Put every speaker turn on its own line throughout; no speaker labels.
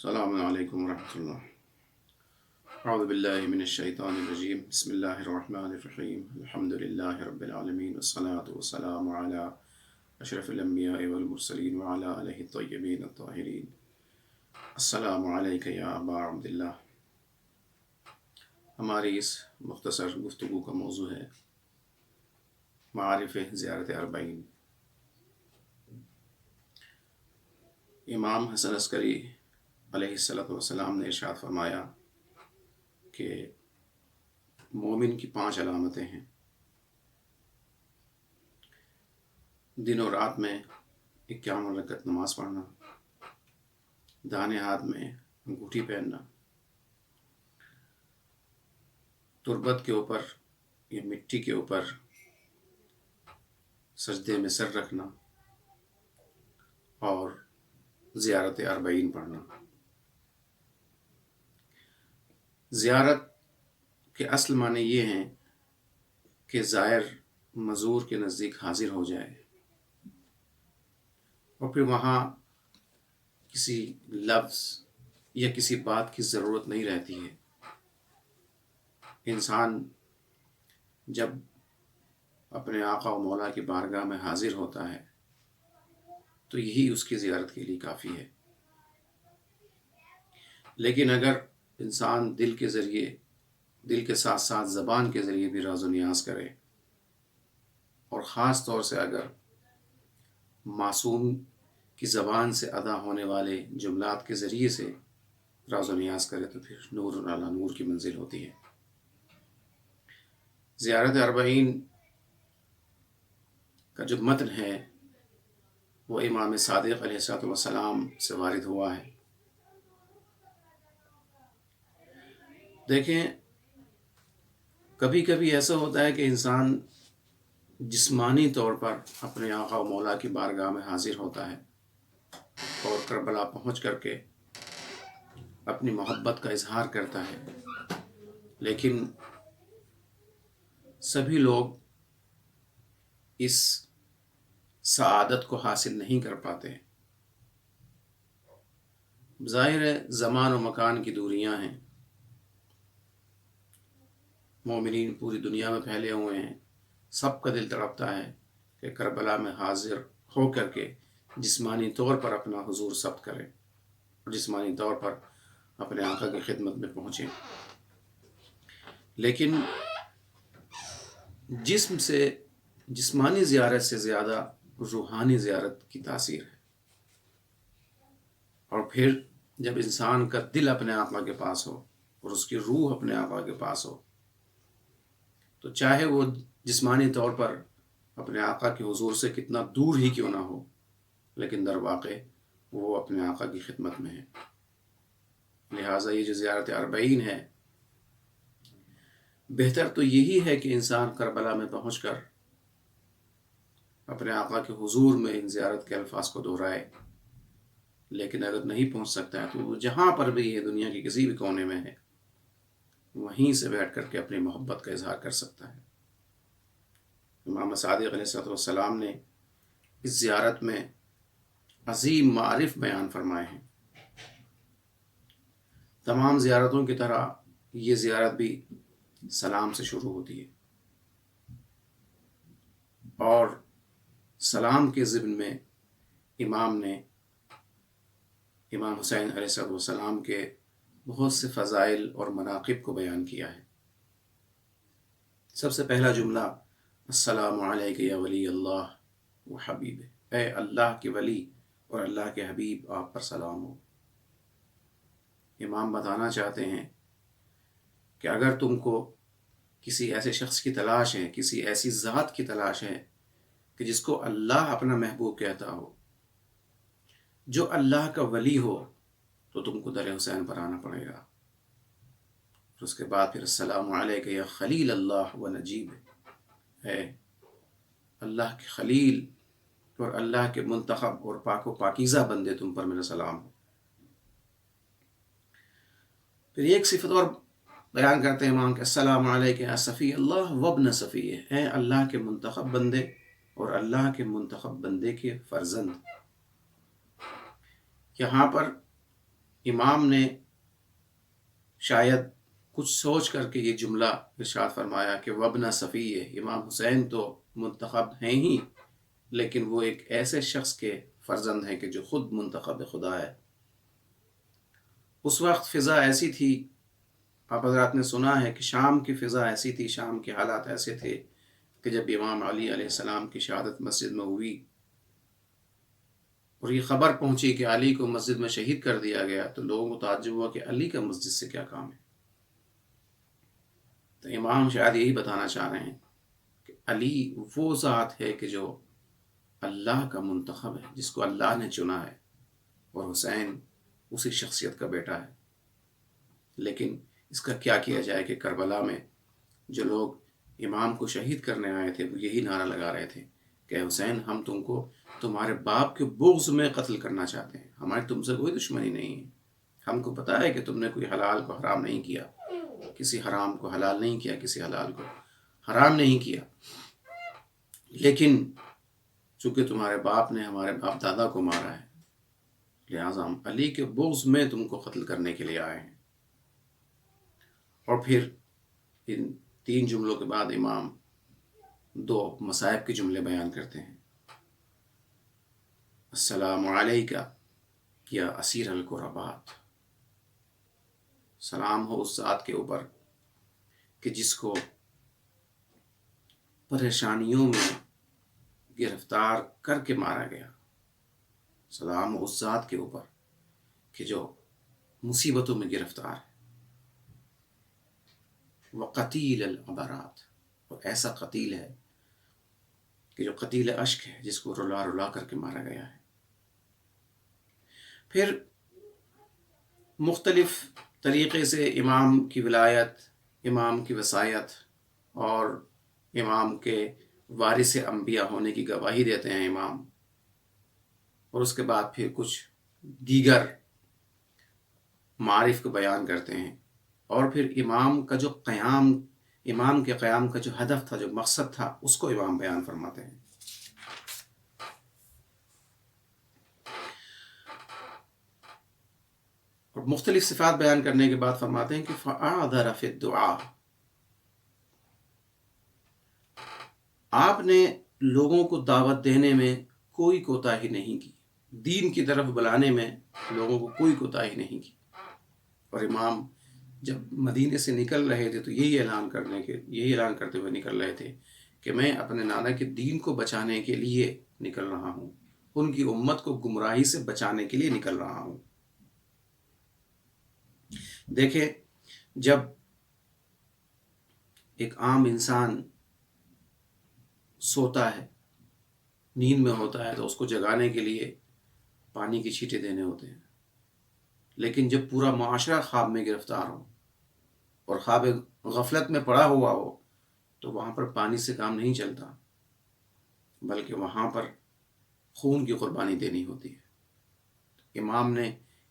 السلام علیکم ورحمۃ اللہ۔ اعوذ باللہ من الشیطان الرجیم، بسم اللہ الرحمن الرحیم، الحمد للہ رب العالمین، والصلاة والسلام علی اشرف الانبیاء والمرسلین وعلی آلہ الطیبین الطاہرین۔ السلام علیک یا ابا عبداللہ۔ ہماری اس مختصر گفتگو کا موضوع ہے معارف زیارت اربعین۔ امام حسن عسکری علیہ السلام نے ارشاد فرمایا کہ مومن کی 5 علامتیں ہیں۔ دن و رات میں 51 رکعت نماز پڑھنا، داہنے ہاتھ میں انگوٹھی پہننا، تربت کے اوپر یا مٹی کے اوپر سجدے میں سر رکھنا اور زیارت اربعین پڑھنا۔ زیارت کے اصل معنی یہ ہیں کہ زائر مزور کے نزدیک حاضر ہو جائے اور پھر وہاں کسی لفظ یا کسی بات کی ضرورت نہیں رہتی ہے۔ انسان جب اپنے آقا و مولا کی بارگاہ میں حاضر ہوتا ہے تو یہی اس کی زیارت کے لیے کافی ہے۔ لیکن اگر انسان دل کے ساتھ ساتھ زبان کے ذریعے بھی راز و نیاز کرے، اور خاص طور سے اگر معصوم کی زبان سے ادا ہونے والے جملات کے ذریعے سے راز و نیاز کرے، تو پھر نور علی نور کی منزل ہوتی ہے۔ زیارت اربعین کا جو متن ہے وہ امام صادق علیہ السلام سے وارد ہوا ہے۔ دیکھیں، کبھی کبھی ایسا ہوتا ہے کہ انسان جسمانی طور پر اپنے آقا و مولا کی بارگاہ میں حاضر ہوتا ہے اور کربلا پہنچ کر کے اپنی محبت کا اظہار کرتا ہے، لیکن سبھی لوگ اس سعادت کو حاصل نہیں کر پاتے۔ ظاہر ہے زمان و مکان کی دوریاں ہیں، مومنین پوری دنیا میں پھیلے ہوئے ہیں، سب کا دل تڑپتا ہے کہ کربلا میں حاضر ہو کر کے جسمانی طور پر اپنا حضور ثبت کریں اور جسمانی طور پر اپنے آقا کی خدمت میں پہنچیں۔ لیکن جسم سے جسمانی زیارت سے زیادہ روحانی زیارت کی تاثیر ہے، اور پھر جب انسان کا دل اپنے آقا کے پاس ہو اور اس کی روح اپنے آقا کے پاس ہو، تو چاہے وہ جسمانی طور پر اپنے آقا کے حضور سے کتنا دور ہی کیوں نہ ہو، لیکن در واقع وہ اپنے آقا کی خدمت میں ہے۔ لہٰذا یہ جو زیارت اربعین ہے، بہتر تو یہی ہے کہ انسان کربلا میں پہنچ کر اپنے آقا کے حضور میں ان زیارت کے الفاظ کو دہرائے۔ لیکن اگر نہیں پہنچ سکتا ہے تو وہ جہاں پر بھی ہے، دنیا کے کسی بھی کونے میں ہے، وہیں سے بیٹھ کر کے اپنی محبت کا اظہار کر سکتا ہے۔ امام صادق علیہ السلام نے اس زیارت میں عظیم معارف بیان فرمائے ہیں۔ تمام زیارتوں کی طرح یہ زیارت بھی سلام سے شروع ہوتی ہے، اور سلام کے ضمن میں امام نے امام حسین علیہ السلام کے بہت سے فضائل اور مناقب کو بیان کیا ہے۔ سب سے پہلا جملہ، السلام علیک یا ولی اللہ و حبیب، اے اللہ کے ولی اور اللہ کے حبیب، آپ پر سلام ہو۔ امام بتانا چاہتے ہیں کہ اگر تم کو کسی ایسے شخص کی تلاش ہے، کسی ایسی ذات کی تلاش ہے کہ جس کو اللہ اپنا محبوب کہتا ہو، جو اللہ کا ولی ہو، تو تم کو در حسین پر آنا پڑے گا۔ پھر اس کے بعد پھر السلام علیک یا خلیل اللہ و نجیب، اے اللہ کے خلیل اور اللہ کے منتخب اور پاک و پاکیزہ بندے، تم پر میرا سلام ہو۔ پھر ایک صفت اور بیان کرتے ہیں امام کہ السلام علیک یا صفی اللہ وابن صفی، اے اللہ کے منتخب بندے اور اللہ کے منتخب بندے کے فرزند۔ یہاں پر امام نے شاید کچھ سوچ کر کے یہ جملہ ارشاد فرمایا کہ وابن صفی ہے، امام حسین تو منتخب ہیں ہی، لیکن وہ ایک ایسے شخص کے فرزند ہیں کہ جو خود منتخب خدا ہے۔ اس وقت فضا ایسی تھی، آپ حضرات نے سنا ہے کہ شام کی فضا ایسی تھی، شام کے حالات ایسے تھے کہ جب امام علی علیہ السلام کی شہادت مسجد میں ہوئی اور یہ خبر پہنچی کہ علی کو مسجد میں شہید کر دیا گیا، تو لوگوں کو تعجب ہوا کہ علی کا مسجد سے کیا کام ہے۔ تو امام شاید یہی بتانا چاہ رہے ہیں کہ علی وہ ذات ہے کہ جو اللہ کا منتخب ہے، جس کو اللہ نے چنا ہے، اور حسین اسی شخصیت کا بیٹا ہے۔ لیکن اس کا کیا کیا جائے کہ کربلا میں جو لوگ امام کو شہید کرنے آئے تھے وہ یہی نعرہ لگا رہے تھے کہ حسین ہم تم کو تمہارے باپ کے بغض میں قتل کرنا چاہتے ہیں، ہماری تم سے کوئی دشمنی نہیں ہے، ہم کو پتہ ہے کہ تم نے کوئی حلال کو حرام نہیں کیا، کسی حرام کو حلال نہیں کیا، کسی حلال کو حرام نہیں کیا، لیکن چونکہ تمہارے باپ نے ہمارے باپ دادا کو مارا ہے، لہٰذا ہم علی کے بغض میں تم کو قتل کرنے کے لیے آئے ہیں۔ اور پھر ان 3 جملوں کے بعد امام 2 مصائب کے جملے بیان کرتے ہیں۔ السلام علیکہ یا اسیر القربات، سلام ہو اس ذات کے اوپر کہ جس کو پریشانیوں میں گرفتار کر کے مارا گیا، سلام ہو اس ذات کے اوپر کہ جو مصیبتوں میں گرفتار ہے، وقتیل العبرات، اور ایسا قتیل ہے کہ جو قتیل اشک ہے، جس کو رلا رلا کر کے مارا گیا ہے۔ پھر مختلف طریقے سے امام کی ولایت، امام کی وصایت اور امام کے وارث انبیاء ہونے کی گواہی دیتے ہیں امام، اور اس کے بعد پھر کچھ دیگر معارف کو بیان کرتے ہیں، اور پھر امام کا جو قیام، امام کے قیام کا جو ہدف تھا، جو مقصد تھا، اس کو امام بیان فرماتے ہیں۔ اور مختلف صفات بیان کرنے کے بعد فرماتے ہیں کہ فَأَعْذَرَ فِي الدُّعَاء، آپ نے لوگوں کو دعوت دینے میں کوئی کوتاہی نہیں کی، دین کی طرف بلانے میں لوگوں کو کوئی کوتاہی نہیں کی۔ اور امام جب مدینے سے نکل رہے تھے تو یہی اعلان کرتے ہوئے نکل رہے تھے کہ میں اپنے نانا کے دین کو بچانے کے لیے نکل رہا ہوں، ان کی امت کو گمراہی سے بچانے کے لیے نکل رہا ہوں۔ دیکھیں، جب ایک عام انسان سوتا ہے، نیند میں ہوتا ہے، تو اس کو جگانے کے لیے پانی کی چھینٹے دینے ہوتے ہیں، لیکن جب پورا معاشرہ خواب میں گرفتار ہو اور خواب غفلت میں پڑا ہوا ہو تو وہاں پر پانی سے کام نہیں چلتا، بلکہ وہاں پر خون کی قربانی دینی ہوتی ہے۔ امام نے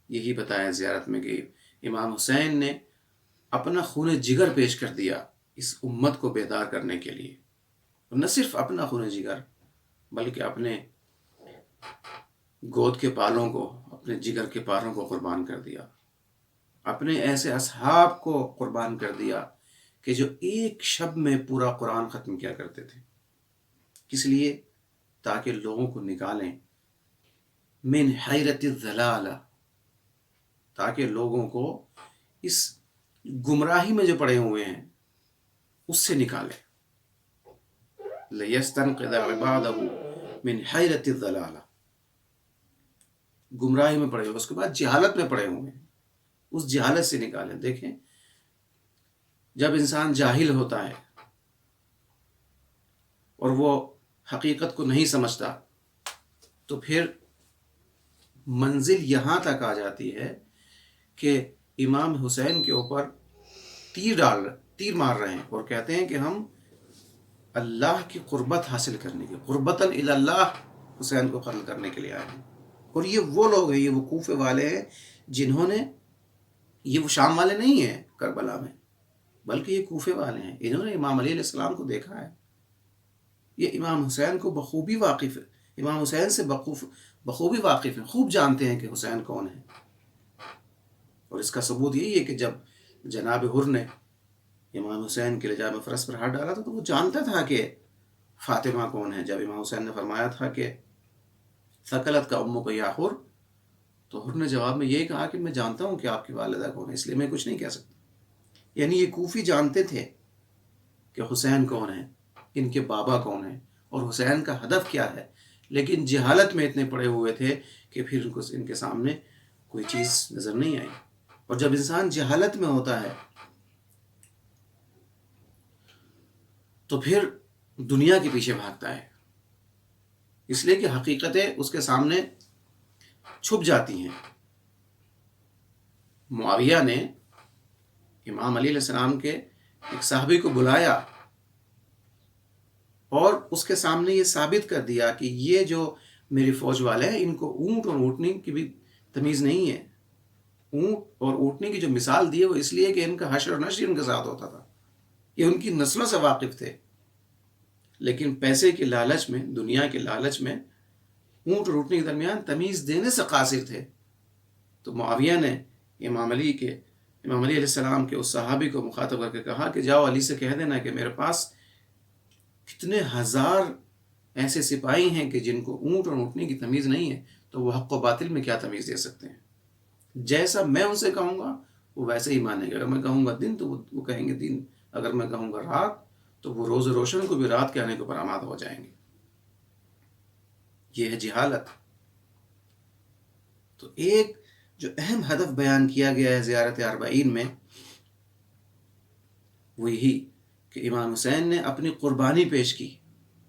یہی بتایا زیارت میں کہ امام حسین نے اپنا خون جگر پیش کر دیا اس امت کو بیدار کرنے کے لیے، اور نہ صرف اپنا خون جگر بلکہ اپنے گود کے پالوں کو، اپنے جگر کے پالوں کو قربان کر دیا، اپنے ایسے اصحاب کو قربان کر دیا کہ جو ایک شب میں پورا قرآن ختم کیا کرتے تھے، کس لیے؟ تاکہ لوگوں کو نکالیں من حیرت الضلالہ، تاکہ لوگوں کو اس گمراہی میں جو پڑے ہوئے ہیں اس سے نکالیں۔ لِيَسْتَنْقِذَ عِبَادَهُ مِنْ حَيْرَةِ الضَّلَالَةِ، گمراہی میں پڑے ہوئے، اس کے بعد جہالت میں پڑے ہوئے ہیں، اس جہالت سے نکالیں۔ دیکھیں، جب انسان جاہل ہوتا ہے اور وہ حقیقت کو نہیں سمجھتا تو پھر منزل یہاں تک آ جاتی ہے کہ امام حسین کے اوپر تیر مار رہے ہیں اور کہتے ہیں کہ ہم اللہ کی قربت حاصل کرنے کے، قربتاً الی اللہ، حسین کو قتل کرنے کے لیے آئے ہیں۔ اور یہ وہ لوگ ہیں، یہ وہ کوفے والے ہیں جنہوں نے، یہ وہ شام والے نہیں ہیں کربلا میں، بلکہ یہ کوفے والے ہیں، انہوں نے امام علی علیہ السلام کو دیکھا ہے، یہ امام حسین کو بخوبی واقف ہے، امام حسین سے بخوبی واقف ہیں، خوب جانتے ہیں کہ حسین کون ہے۔ اور اس کا ثبوت یہی ہے کہ جب جناب حر نے امام حسین کے لجام فرس پر ہاتھ ڈالا تھا تو وہ جانتا تھا کہ فاطمہ کون ہے. جب امام حسین نے فرمایا تھا کہ ثقلت کا امو کو یا حر، تو حر نے جواب میں یہ کہا کہ میں جانتا ہوں کہ آپ کی والدہ کون ہے، اس لیے میں کچھ نہیں کہہ سکتا. یعنی یہ کوفی جانتے تھے کہ حسین کون ہے، ان کے بابا کون ہیں اور حسین کا ہدف کیا ہے، لیکن جہالت میں اتنے پڑے ہوئے تھے کہ پھر ان کے سامنے کوئی چیز نظر نہیں آئی. اور جب انسان جہالت میں ہوتا ہے تو پھر دنیا کے پیچھے بھاگتا ہے، اس لیے کہ حقیقتیں اس کے سامنے چھپ جاتی ہیں. معاویہ نے امام علی علیہ السلام کے ایک صحابی کو بلایا اور اس کے سامنے یہ ثابت کر دیا کہ یہ جو میری فوج والے ہیں ان کو اونٹ اور اونٹنی کی بھی تمیز نہیں ہے. اونٹ اور اونٹنی کی جو مثال دی ہے وہ اس لیے کہ ان کا حشر و نشر ان کے ساتھ ہوتا تھا، یہ ان کی نسلوں سے واقف تھے، لیکن پیسے کے لالچ میں، دنیا کے لالچ میں اونٹ اور اونٹنی کے درمیان تمیز دینے سے قاصر تھے. تو معاویہ نے امام علی علیہ السلام کے اس صحابی کو مخاطب کر کے کہا کہ جاؤ علی سے کہہ دینا کہ میرے پاس کتنے ہزار ایسے سپاہی ہیں کہ جن کو اونٹ اور اونٹنی کی تمیز نہیں ہے، تو وہ حق و باطل میں کیا تمیز دے سکتے ہیں. جیسا میں ان سے کہوں گا وہ ویسے ہی مانیں گے. اگر میں کہوں گا دن تو وہ کہیں گے دن، اگر میں کہوں گا رات تو وہ روز روشن کو بھی رات کہنے کو برآمد ہو جائیں گے. یہ ہے جہالت. تو ایک جو اہم ہدف بیان کیا گیا ہے زیارت اربعین میں وہ یہی کہ امام حسین نے اپنی قربانی پیش کی،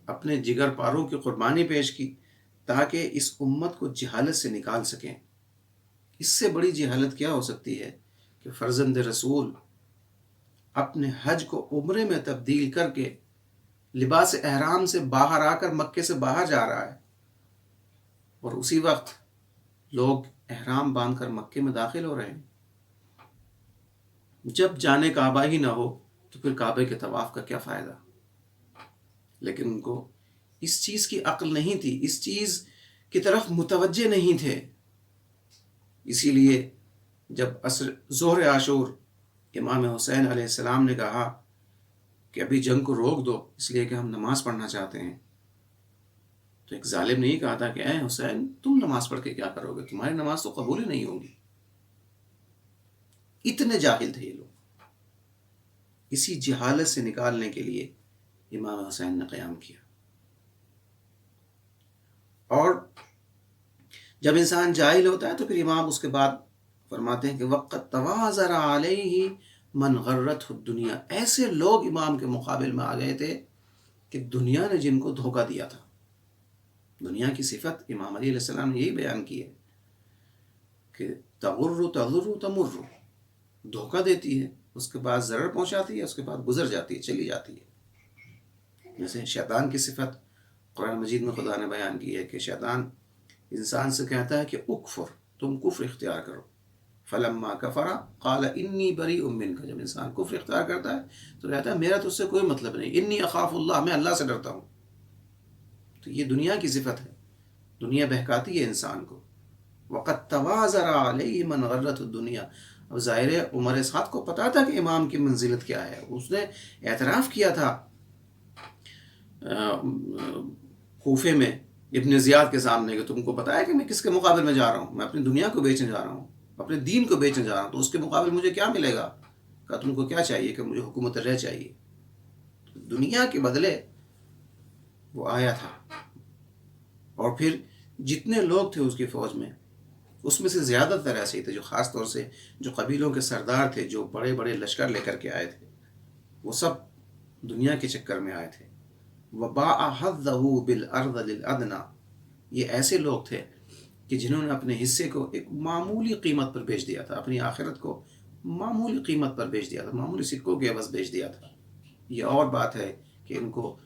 اپنے جگر پاروں کی قربانی پیش کی تاکہ اس امت کو جہالت سے نکال سکیں. اس سے بڑی جہالت کیا ہو سکتی ہے کہ فرزند رسول اپنے حج کو عمرے میں تبدیل کر کے لباس احرام سے باہر آ کر مکے سے باہر جا رہا ہے، اور اسی وقت لوگ احرام باندھ کر مکے میں داخل ہو رہے ہیں. جب جانے کعبہ ہی نہ ہو تو پھر کعبے کے طواف کا کیا فائدہ. لیکن ان کو اس چیز کی عقل نہیں تھی، اس چیز کی طرف متوجہ نہیں تھے. اسی لیے جب ظہر عاشور امام حسین علیہ السلام نے کہا کہ ابھی جنگ کو روک دو اس لیے کہ ہم نماز پڑھنا چاہتے ہیں، تو ایک ظالم نے یہ کہا تھا کہ اے حسین تم نماز پڑھ کے کیا کرو گے، تمہاری نماز تو قبول ہی نہیں ہوگی. اتنے جاہل تھے یہ لوگ. اسی جہالت سے نکالنے کے لیے امام حسین نے قیام کیا. اور جب انسان جاہل ہوتا ہے تو پھر امام اس کے بعد فرماتے ہیں کہ وقت تواضر علیہ من غرتہ الدنیا. ایسے لوگ امام کے مقابل میں آ گئے تھے کہ دنیا نے جن کو دھوکہ دیا تھا. دنیا کی صفت امام علی علیہ السلام نے یہی بیان کی ہے کہ تغر تضر تمر، دھوکہ دیتی ہے، اس کے بعد ضرر پہنچاتی ہے، اس کے بعد گزر جاتی ہے، چلی جاتی ہے. جیسے شیطان کی صفت قرآن مجید میں خدا نے بیان کی ہے کہ شیطان انسان سے کہتا ہے کہ اکفر، تم کفر اختیار کرو. فلما کفر قال انی بریء منک. جب انسان کفر اختیار کرتا ہے تو کہتا ہے میرا تو اس سے کوئی مطلب نہیں، انی اخاف اللہ، میں اللہ سے ڈرتا ہوں. تو یہ دنیا کی صفت ہے، دنیا بہکاتی ہے انسان کو. وقد تواضر علیہ من غرتہ الدنیا. اب ظاہر ہے عمر سعد کو پتا تھا کہ امام کی منزلت کیا ہے. اس نے اعتراف کیا تھا کوفے میں ابن زیاد کے سامنے کہ تم کو پتا ہے کہ میں کس کے مقابل میں جا رہا ہوں، میں اپنی دنیا کو بیچنے جا رہا ہوں، اپنے دین کو بیچنے جا رہا ہوں، تو اس کے مقابل مجھے کیا ملے گا. کہ تم کو کیا چاہیے کہ مجھے حکومت رہ چاہیے. دنیا کے بدلے وہ آیا تھا. اور پھر جتنے لوگ تھے اس کی فوج میں، اس میں سے زیادہ تر ایسے ہی تھے جو خاص طور سے جو قبیلوں کے سردار تھے، جو بڑے بڑے لشکر لے کر کے آئے تھے، وہ سب دنیا کے چکر میں آئے تھے. وَبَاعَ حَظَّهُ بِالْأَرْضِ لِلْأَدْنَى. یہ ایسے لوگ تھے کہ جنہوں نے اپنے حصے کو ایک معمولی قیمت پر بیچ دیا تھا، اپنی آخرت کو معمولی قیمت پر بیچ دیا تھا، معمولی سکوں کے عوض بیچ دیا تھا. یہ اور بات ہے کہ ان کو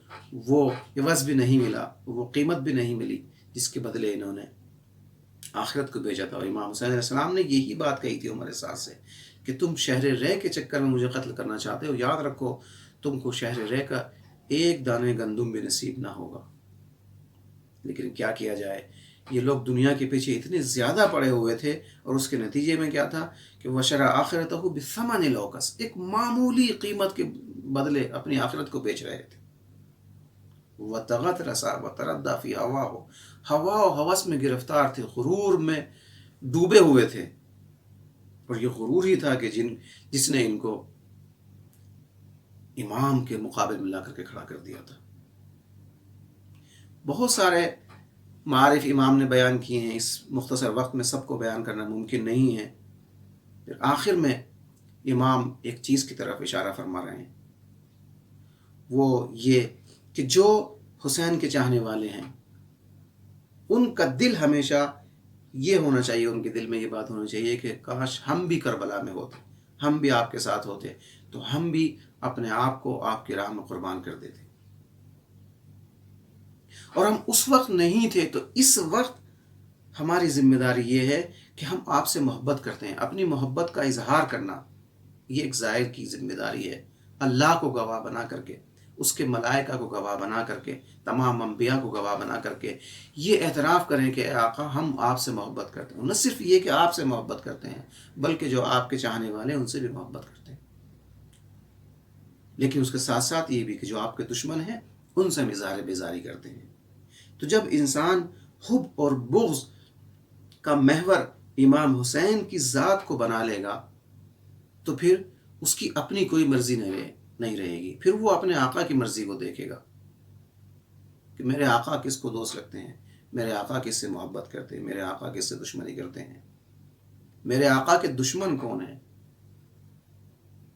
وہ عوض بھی نہیں ملا، وہ قیمت بھی نہیں ملی جس کے بدلے انہوں نے آخرت کو بیچا تھا. اور امام حسین علیہ السلام نے یہی بات کہی تھی عمر سعد سے کہ تم شہر رے کے چکر میں مجھے قتل کرنا چاہتے ہو، یاد رکھو تم کو شہر رے کا ایک دانے گندم بھی نصیب نہ ہوگا. لیکن کیا کیا جائے، یہ لوگ دنیا کے پیچھے اتنے زیادہ پڑے ہوئے تھے، اور اس کے نتیجے میں کیا تھا کہ وشرا آخرتہ بثمن لوکس، ایک معمولی قیمت کے بدلے اپنی آخرت کو بیچ رہے تھے۔ وَتَغَطْرَسَ وَتَرَدَّى فِي هَوَاهُ، ہوا و ہوس میں گرفتار تھے، غرور میں ڈوبے ہوئے تھے، اور یہ غرور ہی تھا کہ جس نے ان کو امام کے مقابل میں لا کر کے کھڑا کر دیا تھا۔ بہت سارے معارف امام نے بیان کیے ہیں، اس مختصر وقت میں سب کو بیان کرنا ممکن نہیں ہے۔ پھر آخر میں امام ایک چیز کی طرف اشارہ فرما رہے ہیں، وہ یہ کہ جو حسین کے چاہنے والے ہیں ان کا دل ہمیشہ یہ ہونا چاہیے، ان کے دل میں یہ بات ہونی چاہیے کہ کاش ہم بھی کربلا میں ہوتے، ہم بھی آپ کے ساتھ ہوتے، تو ہم بھی اپنے آپ کو آپ کی راہ میں قربان کر دیتے، اور ہم اس وقت نہیں تھے، تو اس وقت ہماری ذمہ داری یہ ہے کہ ہم آپ سے محبت کرتے ہیں، اپنی محبت کا اظہار کرنا یہ ایک زائر کی ذمہ داری ہے، اللہ کو گواہ بنا کر کے، اس کے ملائکہ کو گواہ بنا کر کے، تمام انبیاء کو گواہ بنا کر کے یہ اعتراف کریں کہ اے آقا ہم آپ سے محبت کرتے ہیں، نہ صرف یہ کہ آپ سے محبت کرتے ہیں بلکہ جو آپ کے چاہنے والے ہیں ان سے بھی محبت کرتے ہیں، لیکن اس کے ساتھ ساتھ یہ بھی کہ جو آپ کے دشمن ہیں ان سے ہم اظہار بیزاری کرتے ہیں۔ تو جب انسان حب اور بغض کا محور امام حسین کی ذات کو بنا لے گا تو پھر اس کی اپنی کوئی مرضی نہیں رہے گی، پھر وہ اپنے آقا کی مرضی کو دیکھے گا کہ میرے آقا کس کو دوست رکھتے ہیں، میرے آقا کس سے محبت کرتے ہیں، میرے آقا کس سے دشمنی کرتے ہیں، میرے آقا کے دشمن کون ہیں۔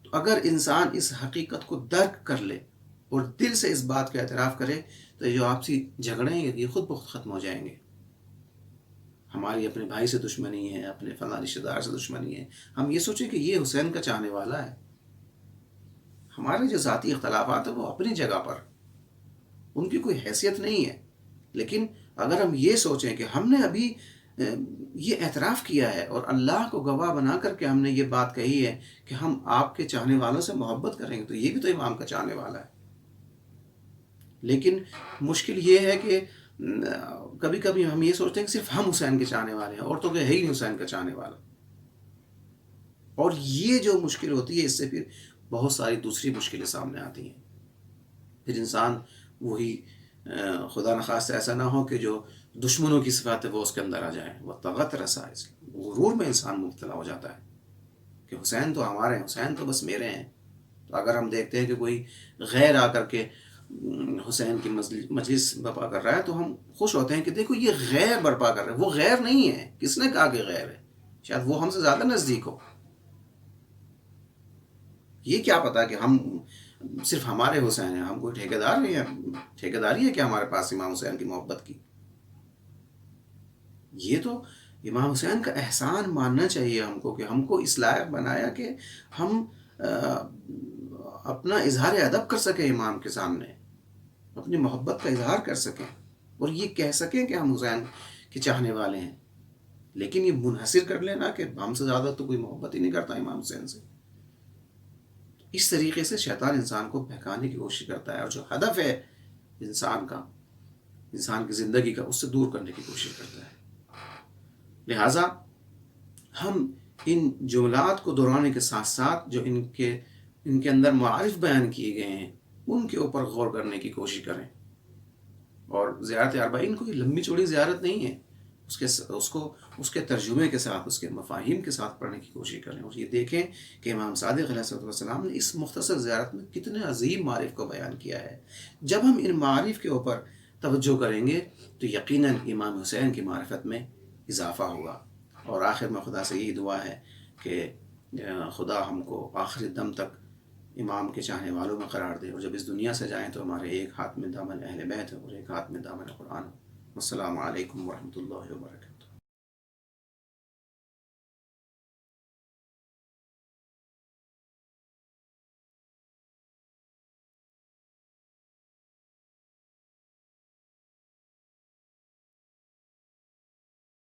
تو اگر انسان اس حقیقت کو درک کر لے اور دل سے اس بات کا اعتراف کرے تو جو آپسی جھگڑے ہیں یہ خود بخود ختم ہو جائیں گے۔ ہماری اپنے بھائی سے دشمنی ہے، اپنے فلاں رشتہ دار سے دشمنی ہے، ہم یہ سوچیں کہ یہ حسین کا چاہنے والا ہے، ہمارے جو ذاتی اختلافات ہیں وہ اپنی جگہ پر، ان کی کوئی حیثیت نہیں ہے، لیکن اگر ہم یہ سوچیں کہ ہم نے ابھی یہ اعتراف کیا ہے اور اللہ کو گواہ بنا کر کے ہم نے یہ بات کہی ہے کہ ہم آپ کے چاہنے والوں سے محبت کریں گے، تو یہ بھی تو امام کا چاہنے والا ہے۔ لیکن مشکل یہ ہے کہ کبھی کبھی ہم یہ سوچتے ہیں کہ صرف ہم حسین کے چاہنے والے ہیں، اور تو کہ ہے ہی نہیں حسین کا چاہنے والا، اور یہ جو مشکل ہوتی ہے اس سے پھر بہت ساری دوسری مشکلیں سامنے آتی ہیں، پھر انسان وہی خدا نخواستہ ایسا نہ ہو کہ جو دشمنوں کی صفات ہے وہ اس کے اندر آ جائیں، وہ تغطرس غرور میں انسان مبتلا ہو جاتا ہے کہ حسین تو ہمارے ہیں، حسین تو بس میرے ہیں۔ تو اگر ہم دیکھتے ہیں کہ کوئی غیر آ کر کے حسین کی مجلس برپا کر رہا ہے تو ہم خوش ہوتے ہیں کہ دیکھو یہ غیر برپا کر رہا ہے، وہ غیر نہیں ہے، کس نے کہا کہ غیر ہے، شاید وہ ہم سے زیادہ نزدیک ہو، یہ کیا پتا کہ ہم صرف ہمارے حسین ہیں، ہم کوئی ٹھیکیدار نہیں ہیں، ٹھیکیداری ہے کہ ہمارے پاس امام حسین کی محبت کی۔ یہ تو امام حسین کا احسان ماننا چاہیے ہم کو کہ ہم کو اس لائق بنایا کہ ہم اپنا اظہار ادب کر سکیں امام کے سامنے، اپنی محبت کا اظہار کر سکیں اور یہ کہہ سکیں کہ ہم حسین کے چاہنے والے ہیں، لیکن یہ منحصر کر لینا کہ ہم سے زیادہ تو کوئی محبت ہی نہیں کرتا امام حسین سے، اس طریقے سے شیطان انسان کو بہکانے کی کوشش کرتا ہے، اور جو ہدف ہے انسان کا، انسان کی زندگی کا، اس سے دور کرنے کی کوشش کرتا ہے۔ لہٰذا ہم ان جملات کو دہرانے کے ساتھ ساتھ جو ان کے اندر معارف بیان کیے گئے ہیں ان کے اوپر غور کرنے کی کوشش کریں، اور زیارت اربعین کوئی لمبی چوڑی زیارت نہیں ہے، اس کے ترجمے کے ساتھ، اس کے مفاہیم کے ساتھ پڑھنے کی کوشش کریں، اور یہ دیکھیں کہ امام صادق علیہ السلام نے اس مختصر زیارت میں کتنے عظیم معارف کو بیان کیا ہے۔ جب ہم ان معارف کے اوپر توجہ کریں گے تو یقیناً امام حسین کی معرفت میں اضافہ ہوگا، اور آخر میں خدا سے یہی دعا ہے کہ خدا ہم کو آخری دم تک امام کے چاہنے والوں میں قرار دے، اور جب اس دنیا سے جائیں تو ہمارے ایک ہاتھ میں دامن اہل بیت ہے اور ایک ہاتھ میں دامن قرآن ہو۔ السلام علیکم ورحمۃ اللہ وبرکاتہ۔